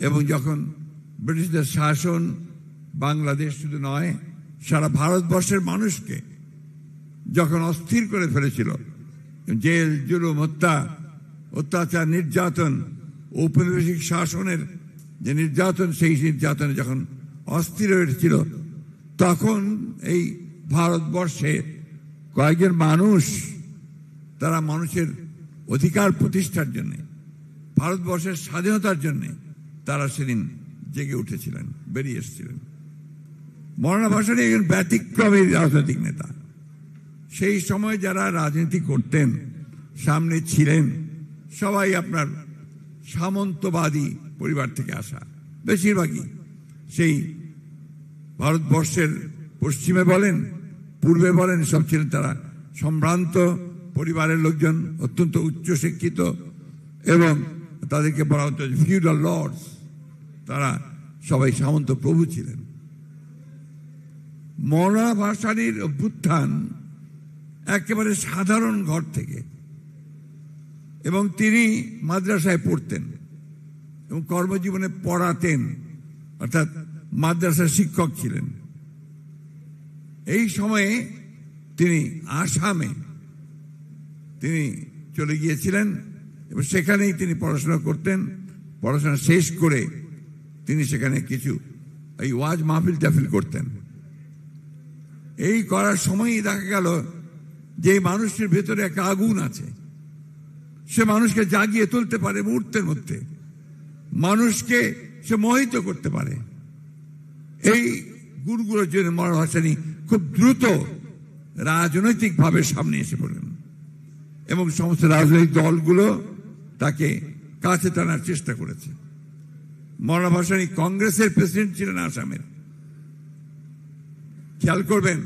এবং যখন ব্রিটিশদের শাসন বাংলাদেশ শুধু নয় সারা ভারতবর্ষের মানুষকে যখন অস্থির করে ফেলেছিল, জেল জুলুম অত্যাচার নির্যাতন ঔপনিবেশিক শাসনের যে নির্যাতন, সেই নির্যাতনে যখন অস্থির হয়েছিল, তখন এই ভারতবর্ষে কয়েকজন মানুষ তারা মানুষের অধিকার প্রতিষ্ঠার জন্য, ভারতবর্ষের স্বাধীনতার জন্য তারা সেদিন জেগে উঠেছিলেন, বেরিয়ে এসেছিলেন। মৌলানা ভাসানী একজন ব্যতিক্রমী রাজনৈতিক নেতা। সেই সময় যারা রাজনীতি করতেন, সামনে ছিলেন, সবাই আপনার সামন্তবাদী পরিবার থেকে আসা, বেশিরভাগই সেই ভারতবর্ষের পশ্চিমে বলেন পূর্বে বলেন সব ছিলেন তারা সম্ভ্রান্ত পরিবারের লোকজন, অত্যন্ত উচ্চ শিক্ষিত, এবং তাদেরকে বলা হতো ফিউডাল লর্ডস। তারা সবাই সামন্ত প্রভু ছিলেন। মৌলানা ভাসানীর অভ্যুত্থান একেবারে সাধারণ ঘর থেকে, এবং তিনি মাদ্রাসায় পড়তেন এবং কর্মজীবনে পড়াতেন, অর্থাৎ মাদ্রাসার শিক্ষক ছিলেন। এই সময়ে তিনি আসামে তিনি চলে গিয়েছিলেন এবং সেখানেই তিনি পড়াশোনা করতেন। পড়াশোনা শেষ করে তিনি সেখানে কিছু এই ওয়াজ মাহফিল টাফিল করতেন। এই করার সময়ই দেখা গেল যে মানুষের ভেতরে একটা আগুন আছে, সে মানুষকে জাগিয়ে তুলতে পারে মুহূর্তের মধ্যে, মানুষকে সে মোহিত করতে পারে। এই গুণগুলোর জন্য মৌলানা ভাসানী খুব দ্রুত রাজনৈতিকভাবে সামনে এসে পড়লেন এবং সমস্ত রাজনৈতিক দলগুলো তাকে কাছে টানার চেষ্টা করেছে। মৌলানা ভাসানী কংগ্রেসের প্রেসিডেন্ট ছিলেন আসামের। খেয়াল করবেন,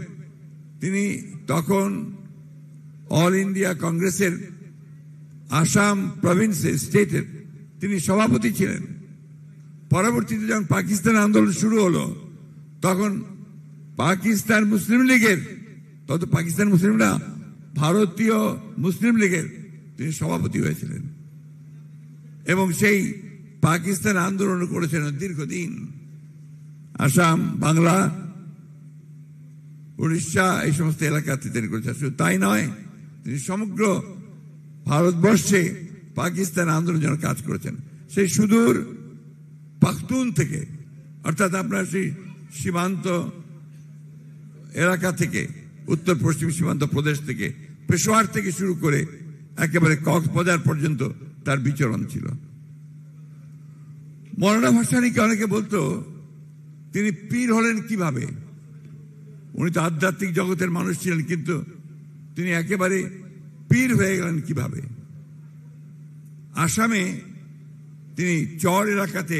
তিনি তখন অল ইন্ডিয়া কংগ্রেসের আসাম প্রভিন্সের স্টেটের তিনি সভাপতি ছিলেন। পরবর্তীতে যখন পাকিস্তান আন্দোলন শুরু হলো, তখন পাকিস্তান মুসলিম লীগের, তত পাকিস্তান মুসলিম না, ভারতীয় মুসলিম লীগের তিনি সভাপতি হয়েছিলেন এবং সেই পাকিস্তান আন্দোলন করেছেন দীর্ঘদিন। আসাম, বাংলা, উড়িষ্যা এই সমস্ত এলাকাতে তিনি করেছেন। শুধু তাই নয়, তিনি সমগ্র ভারতবর্ষে পাকিস্তান আন্দোলনের জন্য কাজ করেছেন। সেই সুদূর পাখতুন থেকে, অর্থাৎ আপনার সেই সীমান্ত এলাকা থেকে, উত্তর পশ্চিম সীমান্ত প্রদেশ থেকে, পেশোয়ার থেকে শুরু করে একেবারে কক্সবাজার পর্যন্ত তার বিচরণ ছিল। মৌলানা ভাসানীকে অনেকে বলতো তিনি পীর হলেন কিভাবে। উনি তো আধ্যাত্মিক জগতের মানুষ ছিলেন, কিন্তু তিনি একেবারে পীর হয়ে গেলেন কিভাবে। আসামে তিনি চর এলাকাতে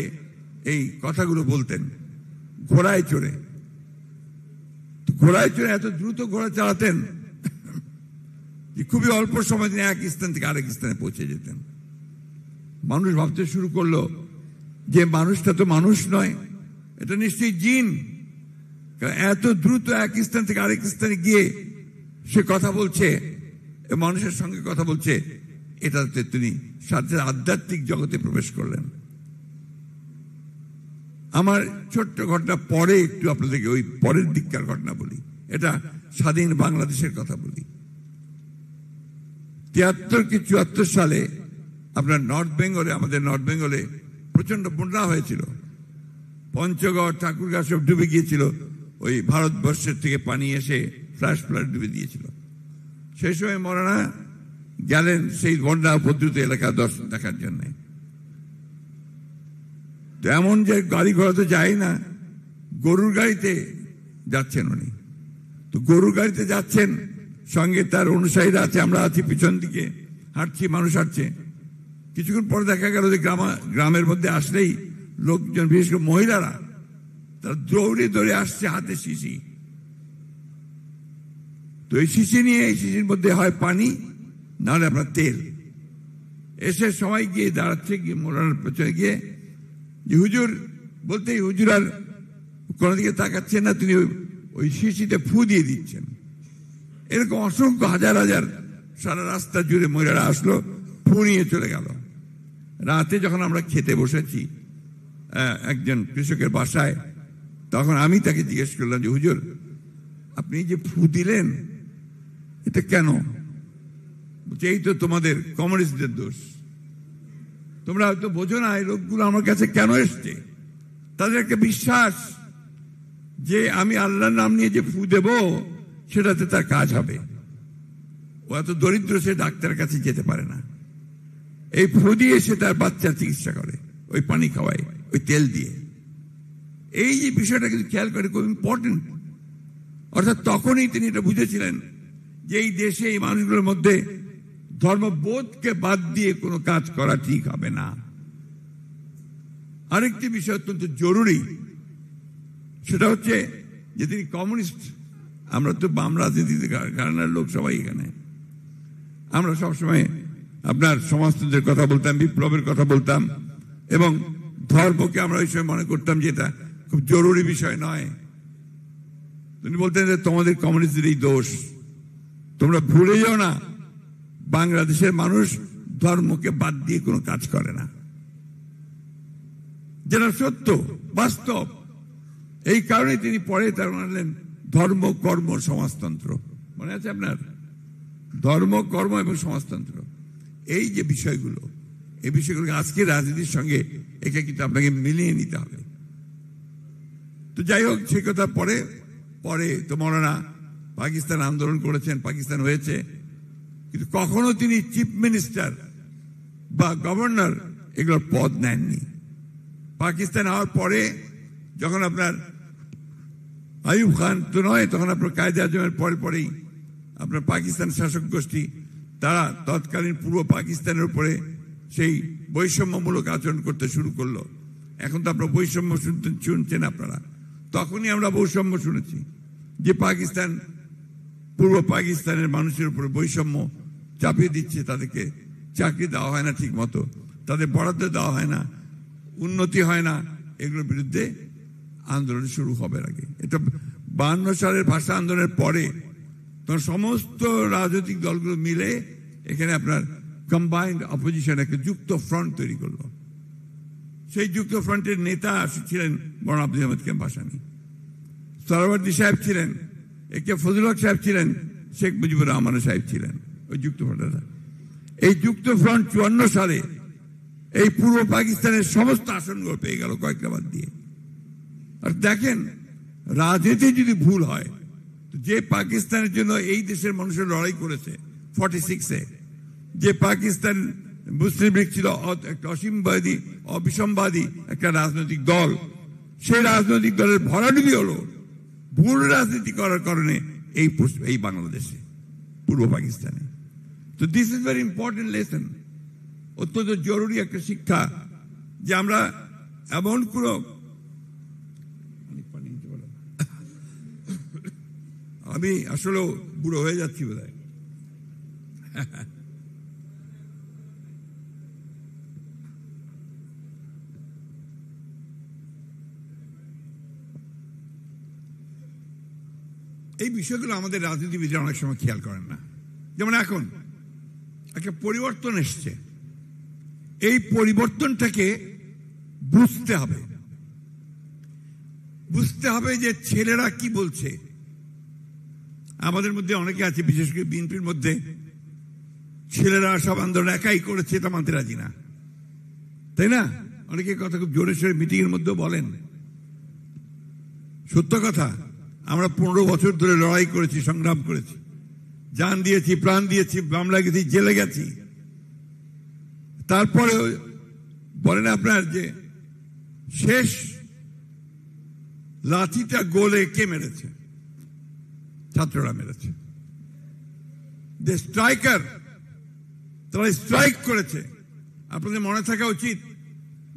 এই কথাগুলো বলতেন ঘোড়ায় চড়ে। ঘোড়ায় চড়ে এত দ্রুত ঘোড়া চালাতেন যে খুবই অল্প সময় তিনি এক স্থান থেকে আরেক স্থানে পৌঁছে যেতেন। মানুষ ভাবতে শুরু করলো যে মানুষটা তো মানুষ নয়, এটা নিশ্চয়ই জিন। এত দ্রুত এক স্থান থেকে আরেক স্থানে গিয়ে সে কথা বলছে, মানুষের সঙ্গে কথা বলছে, এটাতে তিনি সাথে আধ্যাত্মিক জগতে প্রবেশ করলেন। আমার ছোট্ট ঘটনা পরে একটু আপনাদেরকে ওই পরের দিককার ঘটনা বলি। এটা স্বাধীন বাংলাদেশের কথা বলি। 73 কি 74 সালে আপনার নর্থ বেঙ্গলে, আমাদের নর্থ বেঙ্গলে প্রচন্ড বন্যা হয়েছিল। পঞ্চগড়, ঠাকুরগাঁ সব ডুবে গিয়েছিল। ওই ভারতবর্ষের থেকে পানি এসে ফ্ল্যাশ ফ্লাড ডুবে দিয়েছিল। সেই সময় মৌলানা গেলেন সেই বন্যা উপদ্রুত এলাকা দর্শন দেখার জন্য। তো এমন যে গাড়ি ঘোড়া তো যায় না, গরুর গাড়িতে যাচ্ছেন উনি। তো গরুর গাড়িতে যাচ্ছেন, সঙ্গে তার অনুসারীরা আছে, আমরা আছি পিছন দিকে হাঁটছি, মানুষ হাঁটছে। কিছুক্ষণ পরে দেখা গেল যে গ্রামের মধ্যে আসলেই লোকজন, বিশেষ করে মহিলারা, তারা দৌড়ে দৌড়ে আসছে, হাতে শিশি। তো এই শিশি নিয়ে, এই শিশির মধ্যে হয় পানি, নাহলে আপনার তেল। এসে সবাই গিয়ে দাঁড়াচ্ছে, গিয়ে মৌলানার পেছনে গিয়ে যে হুজুর বলতেই হুজুর আর কোনো দিকে তাকাচ্ছেন না, তিনি ওই শিশিতে ফু দিয়ে দিচ্ছেন। এরকম অসংখ্য হাজার হাজার সারা রাস্তা জুড়ে মহিলারা আসলো, ফু নিয়ে চলে গেল। রাতে যখন আমরা খেতে বসেছি, একজন কৃষকের বাসায়। তখন আমি তাকে জিজ্ঞেস করলাম যে হুজুর, আপনি যে ফু দিলেন এটা কেন? এই তো তোমাদের কমিউনিস্টদের দোষ, তোমরা হয়তো বোঝো না এই লোকগুলো আমার কাছে কেন এসছে। তাদের একটা বিশ্বাস যে আমি আল্লাহর নাম নিয়ে যে ফু দেব সেটাতে তার কাজ হবে। ও এত দরিদ্র, সে ডাক্তারের কাছে যেতে পারে না, এই ফু দিয়ে সে তার বাচ্চার চিকিৎসা করে, ওই পানি খাওয়ায় ওই তেল দিয়ে। এই যে বিষয়টা কিন্তু খেয়াল করে, খুব ইম্পর্টেন্ট। অর্থাৎ তখনই তিনি এটা বুঝেছিলেন যে এই দেশে এই মানুষগুলোর মধ্যে ধর্মবোধকে বাদ দিয়ে কোনো কাজ করা ঠিক হবে না। আরেকটি বিষয় অত্যন্ত জরুরি, সেটা হচ্ছে যে তিনি কমিউনিস্ট। আমরা তো বাম রাজনীতিতে কারণের লোক সবাই এখানে, আমরা সবসময় আপনার সমাজতন্ত্রের কথা বলতাম, বিপ্লবের কথা বলতাম, এবং ধর্মকে আমরা ওই সময় মনে করতাম যে এটা খুব জরুরি বিষয় নয়। তিনি বলতেন যে তোমাদের কমিউনিস্টদের এই দোষ, তোমরা ভুলে যাও না বাংলাদেশের মানুষ ধর্মকে বাদ দিয়ে কোনো কাজ করে না, যেটা সত্য বাস্তব। এই কারণে তিনি পরে তার আনলেন ধর্ম কর্ম সমাজতন্ত্র। মনে আছে আপনার? ধর্ম কর্ম এবং সমাজতন্ত্র, এই যে বিষয়গুলো, এই বিষয়গুলোকে আজকে রাজনীতির সঙ্গে একে কিন্তু আপনাকে মিলিয়ে নিতে হবে। তো যাই হোক, সে কথা পরে পরে তো মৌলানা পাকিস্তান আন্দোলন করেছেন, পাকিস্তান হয়েছে, কিন্তু কখনো তিনি চিফ মিনিস্টার বা গভর্নর এগুলোর পদ নেননি। পাকিস্তান হওয়ার পরে যখন আপনার আইয়ুব খান তো নয়, তখন আপনার কায়েদে আজমের পরে পরেই আপনার পাকিস্তান শাসক গোষ্ঠী তারা তৎকালীন পূর্ব পাকিস্তানের উপরে সেই বৈষম্যমূলক আচরণ করতে শুরু করলো। এখন তো আপনার বৈষম্য শুনছেন আপনারা, তখনই আমরা বৈষম্য শুনেছি যে পাকিস্তান পূর্ব পাকিস্তানের মানুষের উপরে বৈষম্য চাপিয়ে দিচ্ছে, তাদেরকে চাকরি দেওয়া হয় না ঠিক মতো, তাদের বরাদ্দ দেওয়া হয় না, উন্নতি হয় না। এগুলোর বিরুদ্ধে আন্দোলন শুরু হবে আগে, এটা 52 সালের ভাষা আন্দোলনের পরে তখন সমস্ত রাজনৈতিক দলগুলো মিলে এখানে আপনার কম্বাইন্ড অপোজিশন, একটা যুক্ত ফ্রন্ট তৈরি করলো। সেই যুক্ত ফ্রন্টের নেতা ছিলেন মৌলানা আব্দুল হামিদ খান ভাসানী, সরওয়ার্দী সাহেব ছিলেন, একে ফজলুল হক সাহেব ছিলেন, শেখ মুজিবুর রহমান সাহেব ছিলেন ওই যুক্ত ফ্রন্টের। এই যুক্ত ফ্রন্ট 54 সালে এই পূর্ব পাকিস্তানের সমস্ত আসনগুলো পেয়ে গেল কয়েকটা বাদ দিয়ে। আর দেখেন, রাজনীতি যদি ভুল হয়, যে পাকিস্তানের জন্য এই দেশের মানুষের লড়াই করেছে 46-এ, যে পাকিস্তান মুসলিম লীগ ছিল একটা অসীমবাদী অবিসম্বাদী একটা রাজনৈতিক দল, সেই রাজনৈতিক দলের ভরাডুবি হলো ভুল রাজনীতি করার কারণে এই বাংলাদেশে পূর্ব পাকিস্তানে। তো this is very important lesson, অত্যন্ত জরুরি একটা শিক্ষা, যে আমরা এমন কোনো আমি আসলে বুড়ো হয়ে যাচ্ছি বোধ হয়। এই বিষয়গুলো আমাদের রাজনীতিবিদরা অনেক সময় খেয়াল করেন না। যেমন এখন একটা পরিবর্তন এসছে, এই পরিবর্তনটাকে বুঝতে হবে, বুঝতে হবে যে ছেলেরা কি বলছে। আমাদের মধ্যে অনেকে আছে, বিশেষ করে বিএনপির মধ্যে, ছেলেরা সব আন্দোলন একাই করেছে তা মানতে রাজি না, তাই না? অনেকে কথা খুব জোরে সোরে মিটিং এর মধ্যে বলেন। সত্য কথা, আমরা 15 বছর ধরে লড়াই করেছি, সংগ্রাম করেছি, জান দিয়েছি, প্রাণ দিয়েছি, মামলা গেছি, জেলে গেছি। তারপরে বলেন আপনার যে শেষ লাঠিটা গোলে কে মেরেছে? ছাত্ররা মেরেছে। যে স্ট্রাইকার, তারা স্ট্রাইক করেছে। আপনাদের মনে থাকা উচিত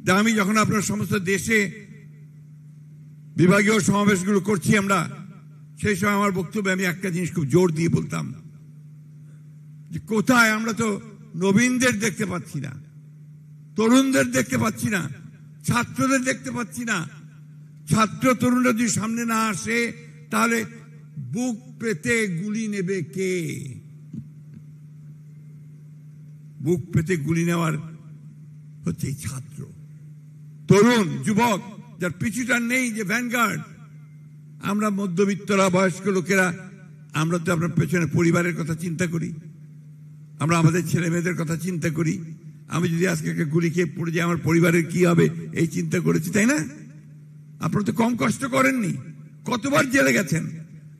যে আমি যখন আপনার সমস্ত দেশে বিভাগীয় সমাবেশগুলো করছি আমরা, সেই সময় আমার বক্তব্যে আমি একটা জিনিস খুব জোর দিয়ে বলতাম যে কোথায় আমরা তো নবীনদের দেখতে পাচ্ছি না, তরুণদের দেখতে পাচ্ছি না, ছাত্রদের দেখতে পাচ্ছি না। ছাত্র তরুণরা যদি সামনে না আসে তাহলে বুক পেতে গুলি নেবে কে? বুক পেতে গুলি নেওয়ার হচ্ছে এই ছাত্র তরুণ যুবক যার পিছুটার নেই, যে ভ্যানগার্ড। আমরা মধ্যবিত্তরা, বয়স্ক লোকেরা, আমরা তো আপনার পেছনে পরিবারের কথা চিন্তা করি, আমরা আমাদের ছেলে মেয়েদের কথা চিন্তা করি। আমি যদি আজকে একটা গুলি খেয়ে পড়ে যাই, আমার পরিবারের কি হবে এই চিন্তা করেছি, তাই না? আপনারা তো কম কষ্ট করেননি। কতবার জেলে গেছেন,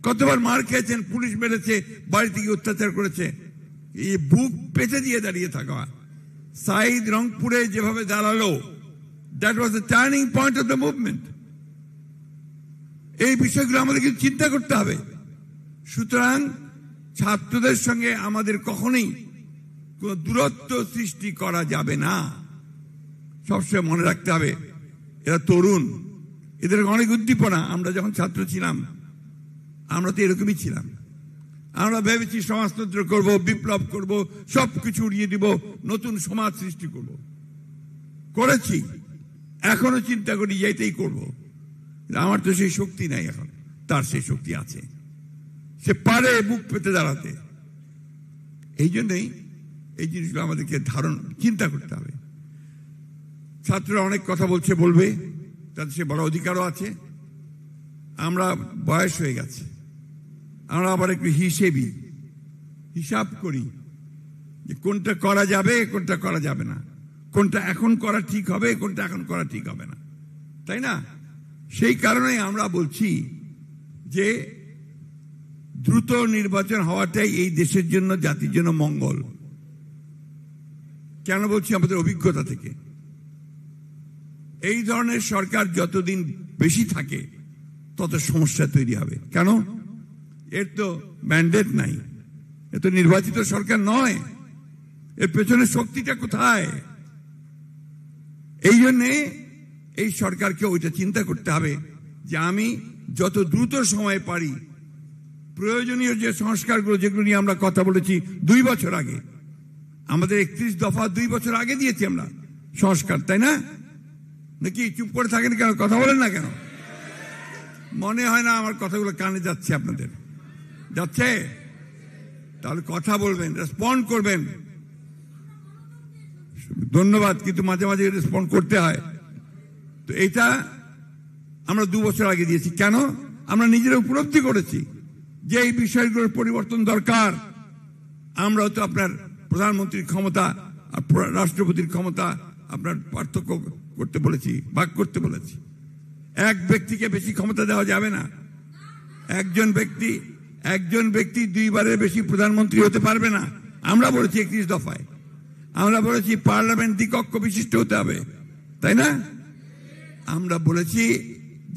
কতবার মার খেয়েছেন, পুলিশ মেরেছে, বাড়ি থেকে অত্যাচার করেছে। এই বুক পেতে দিয়ে দাঁড়িয়ে থাকা। সাইদ রংপুরে যেভাবে দাঁড়ালো, that was the turning point of the movement. এই বিষয়গুলো আমাদেরকে চিন্তা করতে হবে। সুতরাং ছাত্রদের সঙ্গে আমাদের কখনোই কোন দূরত্ব সৃষ্টি করা যাবে না। সবসময় মনে রাখতে হবে এরা তরুণ, এদের অনেক উদ্দীপনা। আমরা যখন ছাত্র ছিলাম আমরা তো এরকমই ছিলাম। আমরা ভেবেছি সমাজতন্ত্র করব, বিপ্লব করব, সবকিছু উড়িয়ে দিব, নতুন সমাজ সৃষ্টি করব। করেছি, এখনো চিন্তা করি যে এটাই করব। আমার তো সেই শক্তি নাই এখন, তার সেই শক্তি আছে, সে পারে বুক পেতে দাঁড়াতে। এই জন্যই এই জিনিসগুলো আমাদেরকে চিন্তা করতে হবে। ছাত্ররা অনেক কথা বলছে, বলবে, তাদের সে বড় অধিকারও আছে। আমরা বয়স হয়ে গেছে, আমরা আবার একটু হিসাব করি যে কোনটা করা যাবে, কোনটা করা যাবে না, কোনটা এখন করা ঠিক হবে, কোনটা এখন করা ঠিক হবে না, তাই না? সেই কারণে আমরা বলছি যে দ্রুত নির্বাচন হওয়াটাই এই দেশের জন্য, জাতির জন্য মঙ্গল। কেন বলছি? আমাদের অভিজ্ঞতা থেকে। এই ধরনের সরকার যতদিন বেশি থাকে তত সমস্যা তৈরি হবে। কেন? এর তো ম্যান্ডেট নাই, এ তো নির্বাচিত সরকার নয়, এর পেছনে শক্তিটা কোথায়? এই জন্যে এই সরকারকে ওইটা চিন্তা করতে হবে যে আমি যত দ্রুত সময় পারি প্রয়োজনীয় যে সংস্কারগুলো, যেগুলো নিয়ে আমরা কথা বলেছি 2 বছর আগে, আমাদের 31 দফা 2 বছর আগে দিয়েছি আমরা সংস্কার, তাই না? নাকি চুপ করে থাকেন কেন? কথা বলেন না কেন? মনে হয় না আমার কথাগুলো কানে যাচ্ছে আপনাদের? যাচ্ছে? তাহলে কথা বলবেন, রেসপন্ড করবেন। ধন্যবাদ, কিন্তু মাঝে মাঝে রেসপন্ড করতে হয়। তো এটা আমরা 2 বছর আগে দিয়েছি। কেন? আমরা নিজেরা উপলব্ধি করেছি যে এই বিষয়গুলোর পরিবর্তন দরকার। আমরা তো আপনার প্রধানমন্ত্রীর ক্ষমতা আর রাষ্ট্রপতির ক্ষমতা আপনার পার্থক্য করতে বলেছি, ভাগ করতে বলেছি। এক ব্যক্তিকে বেশি ক্ষমতা দেওয়া যাবে না। একজন ব্যক্তি 2 বারের বেশি প্রধানমন্ত্রী হতে পারবে না। আমরা বলেছি 31 দফায়, আমরা বলেছি পার্লামেন্ট দ্বিকক্ষ বিশিষ্ট হতে হবে, তাই না? আমরা বলেছি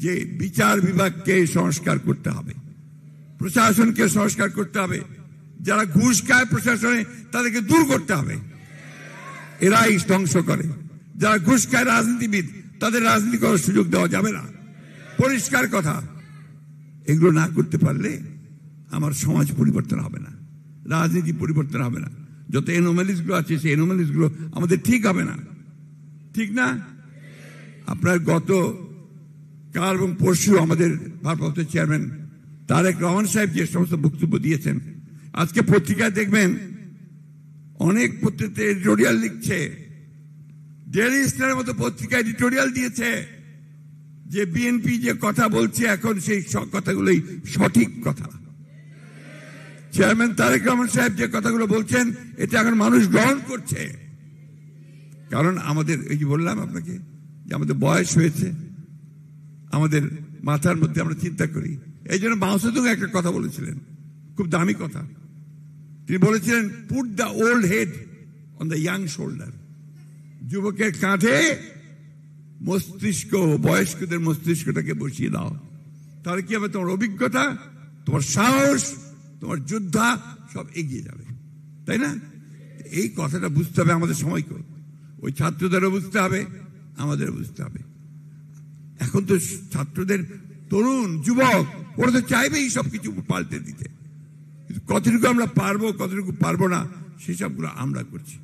যে বিচার বিভাগকে সংস্কার করতে হবে, প্রশাসনকে সংস্কার করতে হবে, যারা ঘুষ খায় প্রশাসনে তাদেরকে দূর করতে হবে, এরাই ধ্বংস করে। যারা ঘুষ খায় রাজনীতিবিদ, তাদের রাজনীতি করার সুযোগ দেওয়া যাবে না। পরিষ্কার কথা। এগুলো না করতে পারলে আমার সমাজ পরিবর্তন হবে না, রাজনীতি পরিবর্তন হবে না। যত এনোমালিস গুলো আছে সেই এনোমালিস গুলো আমাদের ঠিক হবে না, ঠিক না? আপনার গত কাল এবং পরশু আমাদের ভারপ্রাপ্ত চেয়ারম্যান তারেক রহমান সাহেব যে সমস্ত বক্তব্য দিয়েছেন, আজকে পত্রিকায় দেখবেন অনেক পত্রিকা এডিটোরিয়াল লিখছে, ডেইলি স্টারের মতো পত্রিকা এডিটোরিয়াল দিয়েছে যে বিএনপি যে কথা বলছে এখন সেই কথাগুলোই সঠিক কথা। চেয়ারম্যান তারেক রহমান সাহেব যে কথাগুলো বলছেন এটা এখন মানুষ গ্রহণ করছে। কারণ আমাদের, এই যে বললাম আপনাকে যে আমাদের বয়স হয়েছে, আমাদের মাথার মধ্যে আমরা চিন্তা করি। এই জন্য মাওসেতুং একটা কথা বলেছিলেন, খুব দামি কথা। তিনি বলেছিলেন, put the old head on the young shoulder. যুবকের কাঁধে মস্তিষ্ক, বয়স্কদের মস্তিষ্কটাকে বসিয়ে দাও, তাহলে কি হবে? তোমার অভিজ্ঞতা, তোমার সাহস, তোমার যোদ্ধা সব এগিয়ে যাবে, তাই না? এই কথাটা বুঝতে হবে আমাদের সময়কে। ওই ছাত্রদেরও বুঝতে হবে, আমাদেরও বুঝতে হবে। এখন তো ছাত্রদের, তরুণ যুবক, ওরা তো চাইবেই সব কিছু পাল্টে দিতে, কিন্তু কতটুকু আমরা পারবো, কতটুকু পারবো না, সেসবগুলো আমরা করছি।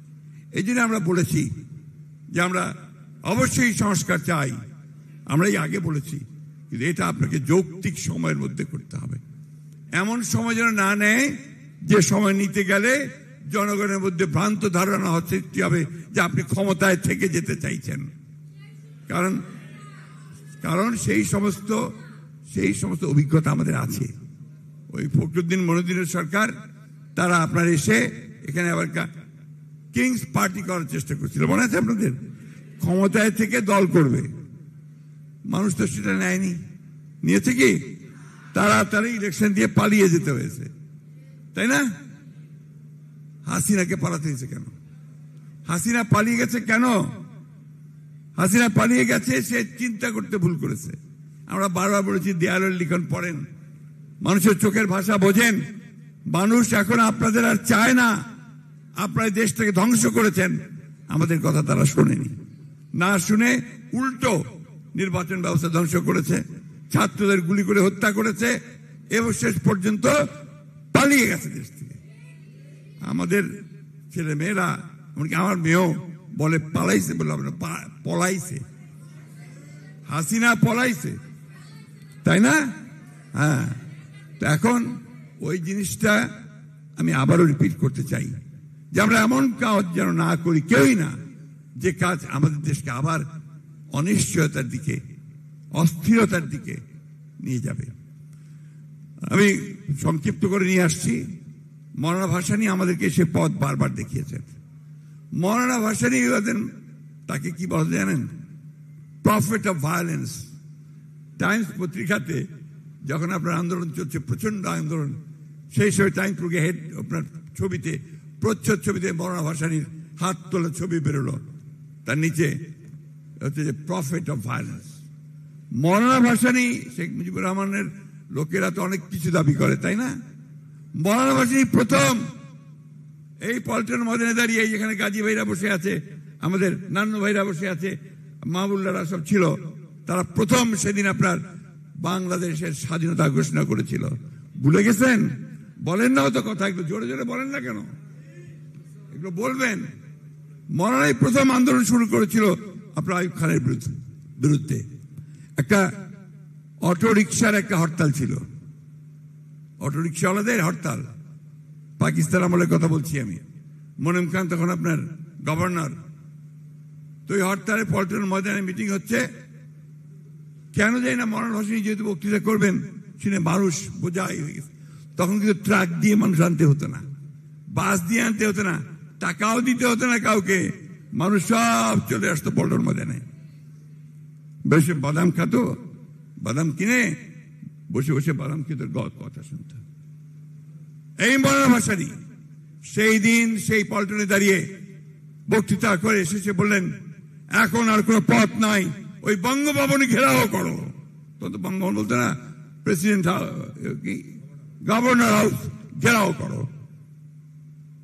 এই জন্য আমরা বলেছি যে আমরা অবশ্যই সংস্কার চাই। আমরাই আগে বলেছি, কিন্তু এটা আপনাকে যৌক্তিক সময়ের মধ্যে করতে হবে। এমন সময় যেন না নেয় যে সময় নিতে গেলে জনগণের মধ্যে ভ্রান্ত ধারণা সৃষ্টি হবে যে আপনি ক্ষমতায় থেকে যেতে চাইছেন। কারণ কারণ সেই সমস্ত অভিজ্ঞতা আমাদের আছে। ওই ফখরুদ্দিন মনিউদ্দিনের সরকার তারা আপনার এসে এখানে আবার কিংস পার্টি করার চেষ্টা করছিল, মনে আছে আপনাদের? ক্ষমতায় থেকে দল করবে, মানুষ তো সেটা নেয়নি। নিয়েছে কি? তাড়াতাড়ি ইলেকশন দিয়ে পালিয়ে যেতে হয়েছে, তাই না? হাসিনাকে পালাতে হয়েছে কেন? হাসিনা পালিয়ে গেছে কেন? হাসিনা পালিয়ে গেছে, সে চিন্তা করতে ভুল করেছে। আমরা বারবার বলেছি, দেয়ালের লিখন পড়েন, মানুষের চোখের ভাষা বোঝেন। মানুষ এখন আপনাদের আর চায় না। আপনারা দেশটাকে ধ্বংস করেছেন, আমাদের কথা তারা শোনেনি। না শুনে উল্টো নির্বাচন ব্যবস্থা ধ্বংস করেছে, ছাত্রদের গুলি করে হত্যা করেছে এবং শেষ পর্যন্ত পালিয়ে গেছে দেশ থেকে। আমাদের ছেলে মেয়েরা, এমনকি আমার মেয়েও বলে পালাইছে, বলে পলাইছে, হাসিনা পলাইছে, তাই না? হ্যাঁ, তো এখন ওই জিনিসটা আমি আবারও রিপিট করতে চাই যে আমরা এমন কাজ যেন না করি, কেউই না, যে কাজ আমাদের দেশকে আবার অনিশ্চয়তার দিকে, অস্থিরতার দিকে নিয়ে যাবে। আমি সংক্ষিপ্ত করে নিয়ে আসছি। মৌলানা ভাসানী আমাদেরকে সে পথ বারবার দেখিয়েছেন। মৌলানা ভাসানী তাকে কি বলে জানেন? Prophet of violence. টাইমস পত্রিকাতে যখন আপনার আন্দোলন চলছে, প্রচন্ড আন্দোলন, সেই সময় টাইমস হেড আপনার ছবিতে, প্রচ্ছদ ছবিতে মৌলানা ভাসানীর হাত তোলা ছবি বেরোলো, তার নিচে হচ্ছে যে প্রফেট অফ ভায়োলেন্স। মৌলানা ভাসানী, শেখ মুজিবুর রহমানের লোকেরা তো অনেক কিছু দাবি করে, তাই না? মৌলানা ভাসানী প্রথম এই পল্টন ময়দানে দাঁড়িয়ে, যেখানে গাজী ভাইরা বসে আছে, আমাদের নান্নু ভাইরা বসে আছে, মাহবুল্লাহরা সব ছিল, তারা প্রথম সেদিন আপনার বাংলাদেশের স্বাধীনতা ঘোষণা করেছিল। ভুলে গেছেন? বলেন না তো কথা, একটু জোরে জোরে বলেন না কেন? এগুলো বলবেন। মৌলানাই প্রথম আন্দোলন শুরু করেছিল আপনার আইয়ুব খানের বিরুদ্ধে। একটা অটো রিক্সার একটা হরতাল ছিল, অটো রিক্সাওয়ালাদের হরতাল, পাকিস্তান আমলের কথা বলছি আমি। মনিম খান তখন আপনার গভর্নর। তো এই হরতালে পল্টন ময়দানে মিটিং হচ্ছে, কেন যাই না, মৌলানা ভাসানী যেহেতু বক্তৃতা করবেন, শুনে মানুষ বোঝাই হয়ে গেছে। তখন কিন্তু ট্রাক দিয়ে মানুষ আনতে হতো না, বাস দিয়ে আনতে হতো না, টাকাও দিতে হতো না কাউকে, মানুষ সব চলে আসতো পল্টন ময়দানে। বেশি বাদাম খাতো, বাদাম কিনে বসে বসে বাদাম খেতে কথা শুনত। এই মৌলানা ভাসানী সেই দিন সেই পল্টনে দাঁড়িয়ে বক্তৃতা করে শেষে বললেন, এখন আর কোন পথ নাই, ওই বঙ্গভবনে ঘেরাও করো। তো বঙ্গভবন বলতো না, প্রেসিডেন্ট গভর্নর হাউস ঘেরাও করো।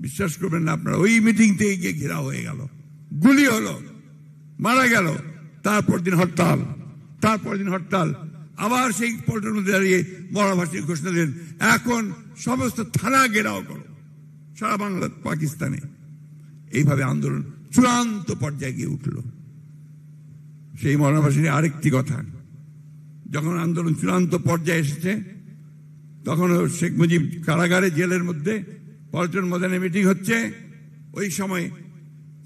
বিশ্বাস করবেন না আপনারা, ওই মিটিং থেকে গিয়ে ঘেরাও হয়ে গেল, গুলি হলো, মারা গেল। তারপর দিন হরতাল, তারপর দিন হরতাল, আবার সেই পল্টনের মধ্যে দাঁড়িয়ে মৌলানা ভাসানী ঘোষণা দিলেন, এখন সমস্ত থানা ঘেরাও করো সারা বাংলা পাকিস্তানে। এইভাবে আন্দোলন চূড়ান্ত পর্যায়ে গিয়ে উঠল। সেই মৌলানা ভাসানী আরেকটি কথা, যখন আন্দোলন চূড়ান্ত পর্যায়ে এসেছে, তখন শেখ মুজিব কারাগারে, জেলের মধ্যে পল্টন ময়দানে মিটিং হচ্ছে। ওই সময়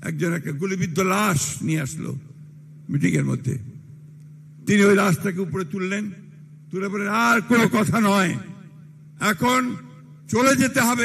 একজন একটা গুলিবিদ্ধ লাশ নিয়ে আসলো মিটিং এর মধ্যে। তিনি ওই লাশটাকে উপরে তুললেন, তুলে বলেন, আর কোনো কথা নয়, এখন চলে যেতে হবে।